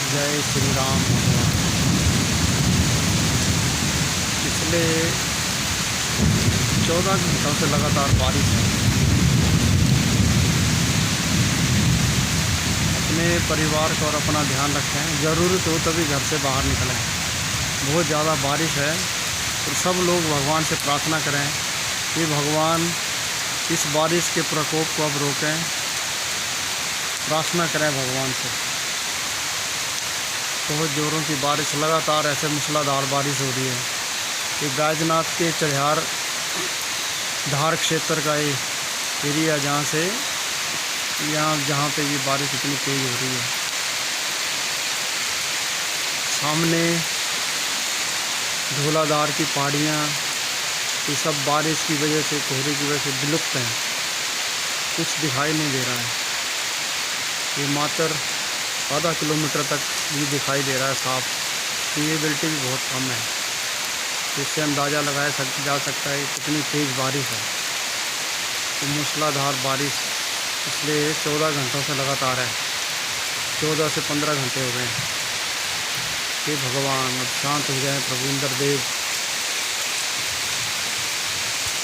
जय श्री राम भगवान। पिछले 14 घंटों से लगातार बारिश है। अपने परिवार को और अपना ध्यान रखें, ज़रूरत हो तभी घर से बाहर निकलें। बहुत ज़्यादा बारिश है और सब लोग भगवान से प्रार्थना करें कि भगवान इस बारिश के प्रकोप को अब रोकें। प्रार्थना करें भगवान से। बहुत ज़ोरों की बारिश, लगातार ऐसे मूसलाधार बारिश हो रही है कि बैजनाथ के चढ़ियार धार क्षेत्र का ये एरिया जहाँ पे ये बारिश इतनी तेज़ हो रही है। सामने धौलाधार की पहाड़ियाँ, ये सब बारिश की वजह से, कोहरे की वजह से विलुप्त हैं। कुछ दिखाई नहीं दे रहा है। ये मात्र आधा किलोमीटर तक भी दिखाई दे रहा है साफ। विजिबिलिटी भी बहुत कम है। इससे अंदाज़ा लगाया जा सकता है कितनी तेज़ बारिश है। तो मूसलाधार बारिश पिछले 14 घंटों से लगातार है। 14 से 15 घंटे हो गए हैं। हे भगवान, अब शांत हो जाए प्रभु इंद्रदेव।